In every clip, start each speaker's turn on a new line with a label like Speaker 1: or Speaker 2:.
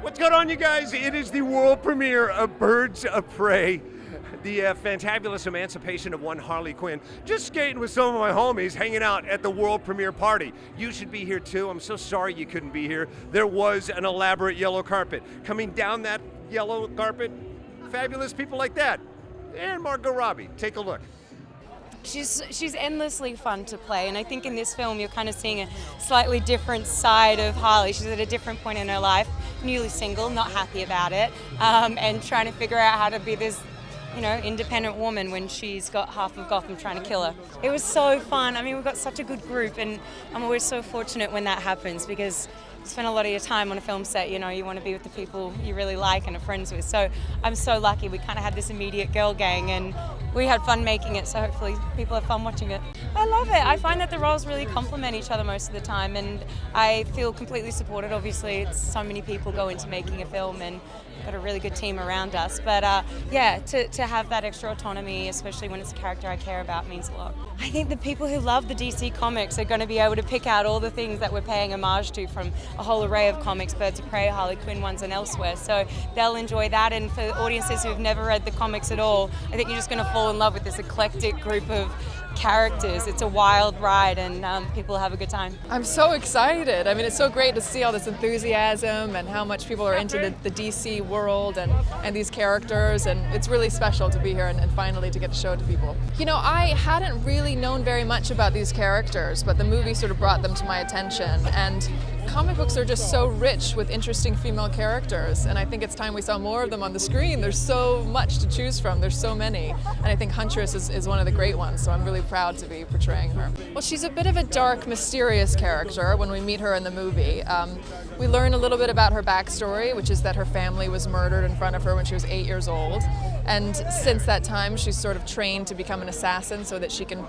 Speaker 1: What's going on, you guys? It is the world premiere of Birds of Prey, the fantabulous emancipation of one Harley Quinn. Just skating with some of my homies, hanging out at the world premiere party. You should be here too. I'm so sorry you couldn't be here. There was an elaborate yellow carpet. Coming down that yellow carpet, fabulous people like that. And Margot Robbie. Take a look.
Speaker 2: She's endlessly fun to play, and I think in this film you're kind of seeing a slightly different side of Harley. She's at a different point in her life, newly single, not happy about it, and trying to figure out how to be this, independent woman when she's got half of Gotham trying to kill her. It was so fun. I mean, we've got such a good group, and I'm always so fortunate when that happens because you spend a lot of your time on a film set, you want to be with the people you really like and are friends with. So I'm so lucky. We kind of had this immediate girl gang, and we had fun making it, so hopefully people have fun watching it. I love it. I find that the roles really complement each other most of the time, and I feel completely supported. Obviously, it's so many people go into making a film, and we've got a really good team around us. But to have that extra autonomy, especially when it's a character I care about, means a lot. I think the people who love the DC comics are going to be able to pick out all the things that we're paying homage to from a whole array of comics, Birds of Prey, Harley Quinn ones, and elsewhere. So they'll enjoy that. And for audiences who've never read the comics at all, I think you're just going to fall in love with this eclectic group of characters. It's a wild ride, and people have a good time.
Speaker 3: I'm so excited. I mean, it's so great to see all this enthusiasm and how much people are into the DC world and these characters, and it's really special to be here and finally to get to show it to people. I hadn't really known very much about these characters, but the movie sort of brought them to my attention, and comic books are just so rich with interesting female characters, and I think it's time we saw more of them on the screen. There's so much to choose from. There's so many, and I think Huntress is one of the great ones, so I'm really proud to be portraying her. Well, she's a bit of a dark, mysterious character when we meet her in the movie. We learn a little bit about her backstory, which is that her family was murdered in front of her when she was 8 years old, and since that time she's sort of trained to become an assassin so that she can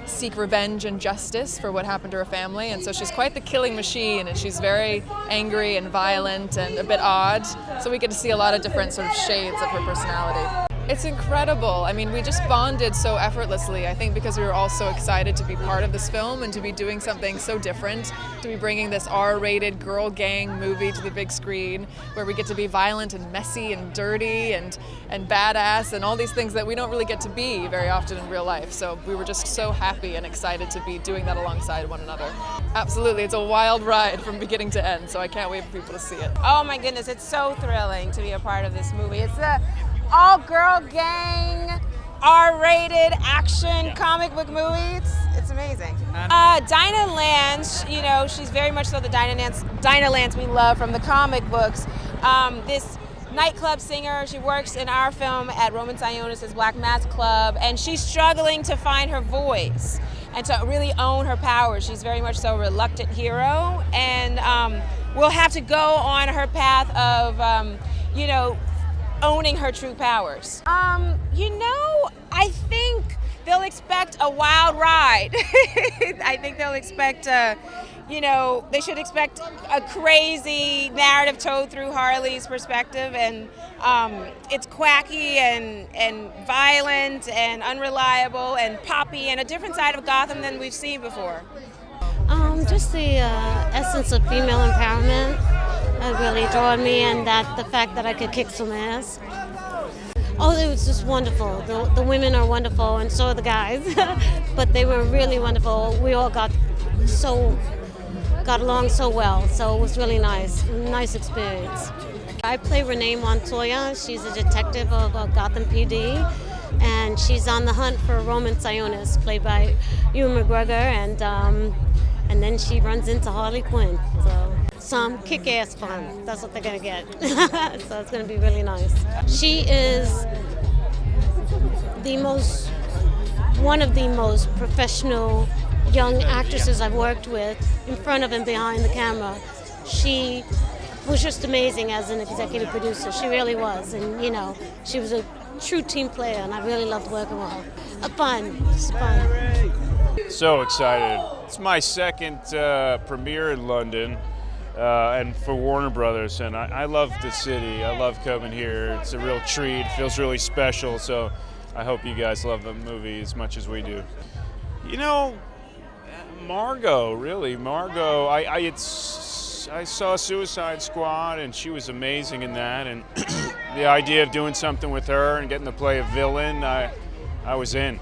Speaker 3: seek revenge and justice for what happened to her family, and so she's quite the killing machine, and she's very angry and violent and a bit odd, so we get to see a lot of different sort of shades of her personality. It's incredible. I mean, we just bonded so effortlessly, I think because we were all so excited to be part of this film and to be doing something so different, to be bringing this R-rated girl gang movie to the big screen where we get to be violent and messy and dirty and badass and all these things that we don't really get to be very often in real life. So we were just so happy and excited to be doing that alongside one another. Absolutely, it's a wild ride from beginning to end, so I can't wait for people to see it.
Speaker 4: Oh my goodness, it's so thrilling to be a part of this movie. It's a all-girl gang, R-rated action comic book movie. It's amazing. Dinah Lance, she's very much so the Dinah Lance we love from the comic books. This nightclub singer, she works in our film at Roman Sionis' Black Mass Club, and she's struggling to find her voice and to really own her power. She's very much so a reluctant hero, and we'll have to go on her path of, owning her true powers. I think they'll expect a wild ride. I think they'll expect, they should expect a crazy narrative told through Harley's perspective, and it's quacky and violent and unreliable and poppy and a different side of Gotham than we've seen before.
Speaker 5: Just the essence of female empowerment really drawed me, and the fact that I could kick some ass. Oh, it was just wonderful. The women are wonderful, and so are the guys. But they were really wonderful. We all got along so well, so it was really nice experience. I play Renee Montoya. She's a detective of Gotham PD, and she's on the hunt for Roman Sionis, played by Ewan McGregor, and then she runs into Harley Quinn. So some kick-ass fun. That's what they're gonna get. So it's gonna be really nice. She is one of the most professional young actresses I've worked with in front of and behind the camera. She was just amazing as an executive producer. She really was, and she was a true team player, and I really loved working with her. Fun.
Speaker 6: So excited. It's my second premiere in London. And for Warner Brothers, and I love the city. I love coming here. It's a real treat. It feels really special. So I hope you guys love the movie as much as we do. Margot, really, Margot. It's I saw Suicide Squad, and she was amazing in that, and the idea of doing something with her and getting to play a villain, I was in.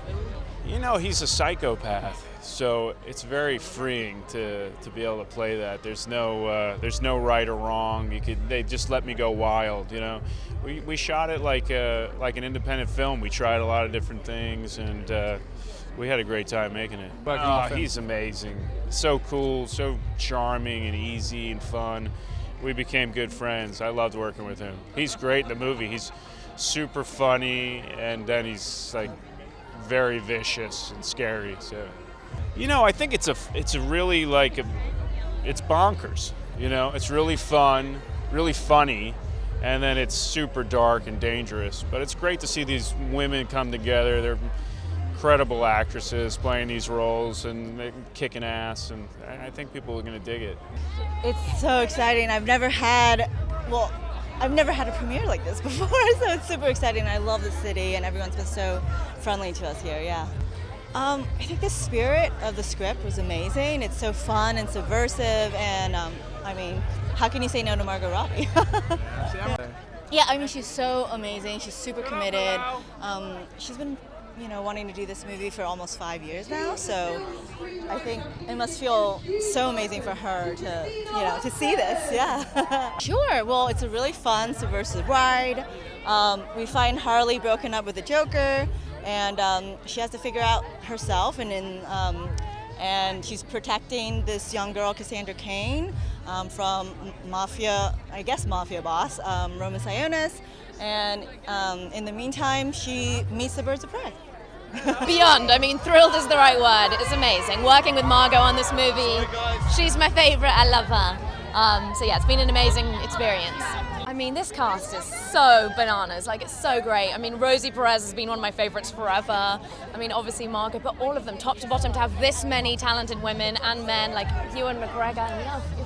Speaker 6: You know, he's a psychopath, so it's very freeing to be able to play that. There's no right or wrong. They just let me go wild. You know, we shot it like an independent film. We tried a lot of different things, and we had a great time making it. He's amazing. So cool, so charming and easy and fun. We became good friends. I loved working with him. He's great in the movie. He's super funny, and then he's like very vicious and scary. So, you know, I think it's a really it's bonkers. You know, it's really fun, really funny, and then it's super dark and dangerous. But it's great to see these women come together. They're incredible actresses playing these roles and kicking ass, and I think people are going to dig it.
Speaker 7: It's so exciting. I've never had a premiere like this before, so it's super exciting. I love the city, and everyone's been so friendly to us here, yeah. I think the spirit of the script was amazing. It's so fun and subversive, and I mean, how can you say no to Margot Robbie? Yeah, I mean, she's so amazing. She's super committed. She's been wanting to do this movie for almost 5 years now, so I think it must feel so amazing for her to see this, yeah. Sure, well, it's a really fun, subversive ride. We find Harley broken up with the Joker, and she has to figure out herself, and she's protecting this young girl, Cassandra Cain, from mafia boss, Roman Sionis, and in the meantime, she meets the birds of prey.
Speaker 8: Beyond, I mean, thrilled is the right word. It's amazing. Working with Margot on this movie, she's my favorite. I love her. So yeah, it's been an amazing experience. I mean, this cast is so bananas. Like, it's so great. I mean, Rosie Perez has been one of my favorites forever. I mean, obviously Margot, but all of them, top to bottom, to have this many talented women and men, like Ewan McGregor. I love you.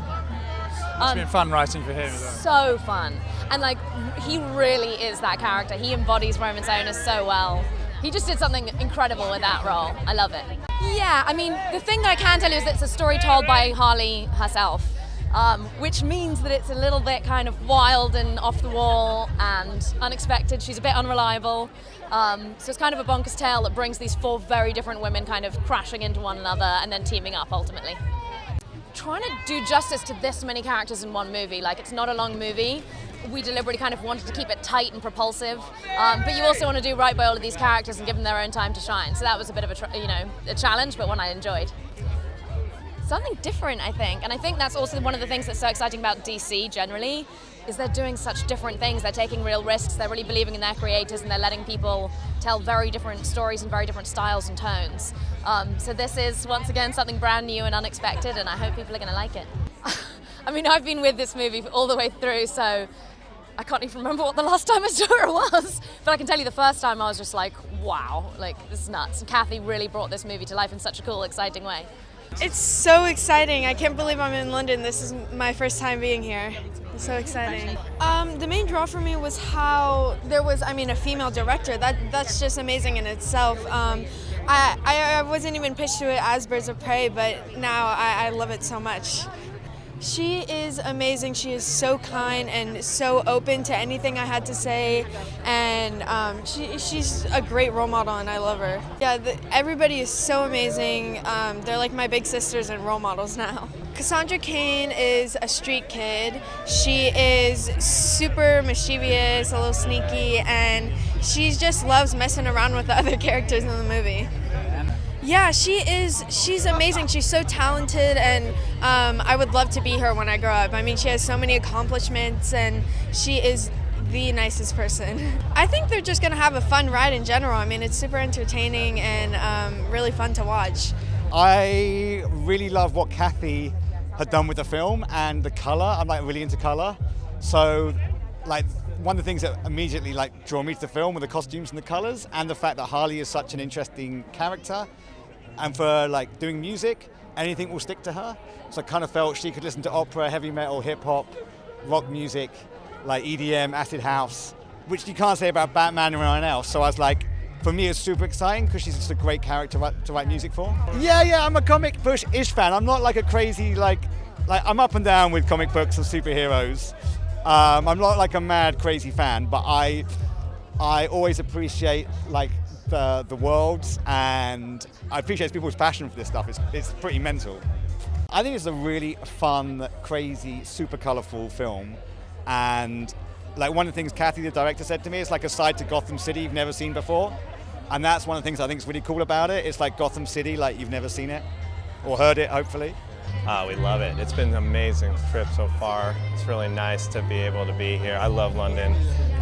Speaker 9: It's been fun writing for him as well.
Speaker 8: So fun. And like, he really is that character. He embodies Roman Sionis so well. He just did something incredible with that role. I love it. Yeah, I mean, the thing that I can tell you is that it's a story told by Harley herself, which means that it's a little bit kind of wild and off the wall and unexpected. She's a bit unreliable. So it's kind of a bonkers tale that brings these four very different women kind of crashing into one another and then teaming up ultimately. Trying to do justice to this many characters in one movie, like, it's not a long movie. We deliberately kind of wanted to keep it tight and propulsive, but you also want to do right by all of these characters and give them their own time to shine. So that was a bit of a challenge, but one I enjoyed. Something different, I think, and I think that's also one of the things that's so exciting about DC generally, is they're doing such different things. They're taking real risks. They're really believing in their creators, and they're letting people tell very different stories and very different styles and tones. So this is once again something brand new and unexpected, and I hope people are going to like it. I mean, I've been with this movie all the way through, so I can't even remember what the last time I saw it was. But I can tell you the first time I was just like, wow, like, this is nuts. And Cathy really brought this movie to life in such a cool, exciting way.
Speaker 10: It's so exciting. I can't believe I'm in London. This is my first time being here. It's so exciting. The main draw for me was how there was, a female director. That's just amazing in itself. I wasn't even pitched to it as Birds of Prey, but now I love it so much. She is amazing. She is so kind and so open to anything I had to say, and she's a great role model, and I love her. Yeah, everybody is so amazing. They're like my big sisters and role models now. Cassandra Cain is a street kid. She is super mischievous, a little sneaky, and she just loves messing around with the other characters in the movie. Yeah, she's amazing. She's so talented, and I would love to be her when I grow up. I mean, she has so many accomplishments, and she is the nicest person. I think they're just going to have a fun ride in general. I mean, it's super entertaining and really fun to watch.
Speaker 11: I really love what Cathy had done with the film and the color. I'm really into color. So one of the things that immediately drew me to the film were the costumes and the colors, and the fact that Harley is such an interesting character. And for doing music, anything will stick to her. So I kind of felt she could listen to opera, heavy metal, hip hop, rock music, EDM, acid house, which you can't say about Batman or anyone else. So I was for me, it's super exciting because she's just a great character to write music for. Yeah, I'm a comic book-ish fan. I'm not a crazy like I'm up and down with comic books and superheroes. I'm not like a mad crazy fan, but I always appreciate like the worlds, and I appreciate people's passion for this stuff. It's pretty mental. I think it's a really fun, crazy, super colorful film, and like one of the things Cathy, the director, said to me, it's like a side to Gotham City you've never seen before, and that's one of the things I think is really cool about it. It's like Gotham City, like you've never seen it or heard it, hopefully.
Speaker 12: We love it. It's been an amazing trip so far. It's really nice to be able to be here. I love London,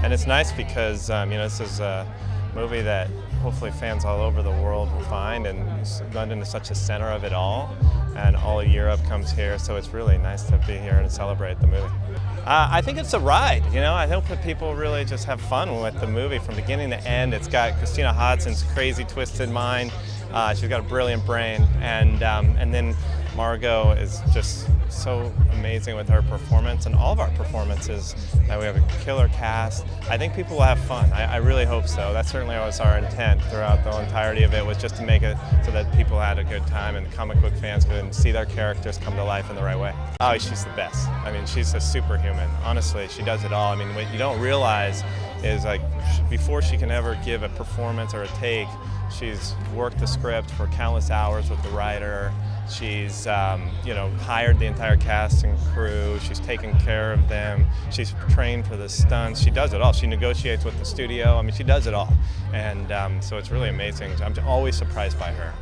Speaker 12: and it's nice because this is a movie that hopefully fans all over the world will find, and London is such a center of it all, and all of Europe comes here, so it's really nice to be here and celebrate the movie. I think it's a ride, I hope that people really just have fun with the movie from beginning to end. It's got Christina Hodson's crazy, twisted mind. She's got a brilliant brain, and then Margot is just so amazing with her performance, and all of our performances. We have a killer cast. I think people will have fun. I really hope so. That certainly was our intent throughout the entirety of it, was just to make it so that people had a good time and comic book fans could see their characters come to life in the right way. Oh, she's the best. I mean, she's a superhuman. Honestly, she does it all. I mean, what you don't realize is like before she can ever give a performance or a take, she's worked the script for countless hours with the writer. She's hired the entire cast and crew. She's taken care of them. She's trained for the stunts. She does it all. She negotiates with the studio. I mean, she does it all. And so it's really amazing. I'm always surprised by her.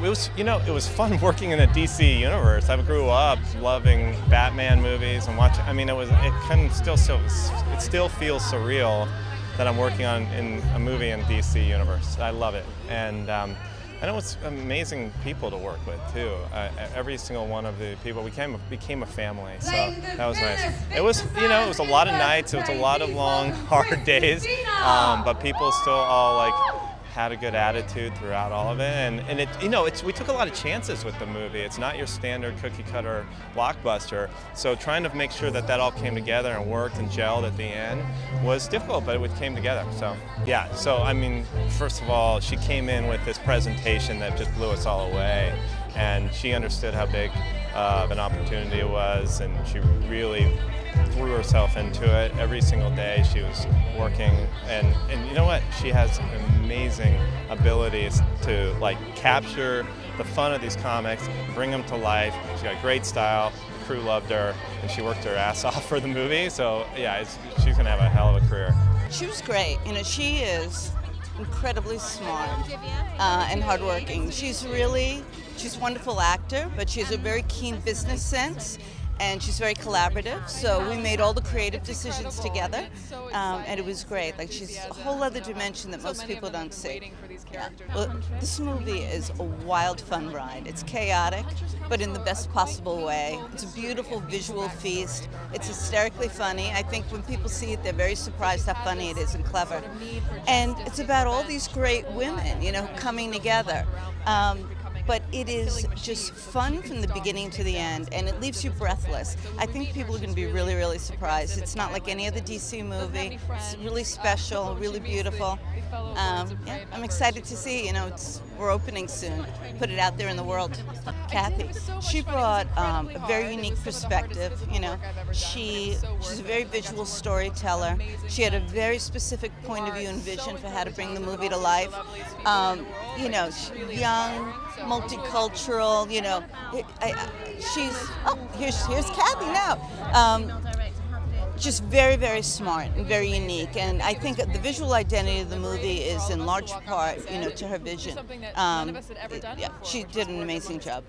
Speaker 12: It was fun working in the DC universe. I grew up loving Batman movies and watching. I mean, it still feels surreal that I'm working on in a movie in DC universe. I love it, and I know it's amazing people to work with too. Every single one of the people became a family, so that was nice. It was a lot of nights. It was a lot of long, hard days, but people still all had a good attitude throughout all of it, and we took a lot of chances with the movie. It's not your standard cookie cutter blockbuster, so trying to make sure that all came together and worked and gelled at the end was difficult, but it came together. So yeah, I mean, first of all, she came in with this presentation that just blew us all away, and she understood how big of an opportunity it was, and she really threw herself into it. Every single day she was working, and you know what? She has amazing abilities to capture the fun of these comics, bring them to life. She's got great style. The crew loved her, and she worked her ass off for the movie. So yeah, she's gonna have a hell of a career.
Speaker 13: She was great. She is incredibly smart and hardworking. She's a wonderful actor, but she has a very keen business sense. And she's very collaborative, so we made all the creative decisions together, and it was great. She's a whole other dimension that most people don't see. Yeah. Well, this movie is a wild, fun ride. It's chaotic, but in the best possible way. It's a beautiful visual feast. It's hysterically funny. I think when people see it, they're very surprised how funny it is and clever. And it's about all these great women, coming together. But it is just fun from the beginning to the end, and it leaves you breathless. I think people are going to be really, really surprised. It's not like any other DC movie. It's really special, really beautiful. I'm excited to see. We're opening soon. Put it out there in the world. Cathy, she brought a very unique perspective. She's a very visual storyteller. She had a very specific point of view and vision for how to bring the movie to life. She's young, multicultural. Here's Cathy now. Just very, very smart and very unique, and I think the visual identity of the movie is in large part, to her vision. She did an amazing job.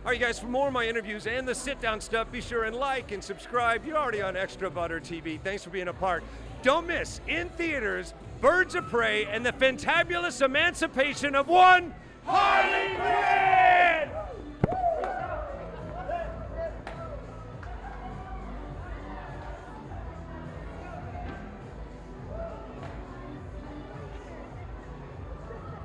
Speaker 1: All right, guys, for more of my interviews and the sit-down stuff, be sure and like and subscribe. You're already on Extra Butter TV. Thanks for being a part. Don't miss, in theaters, Birds of Prey and the Fantabulous Emancipation of one Harley Quinn!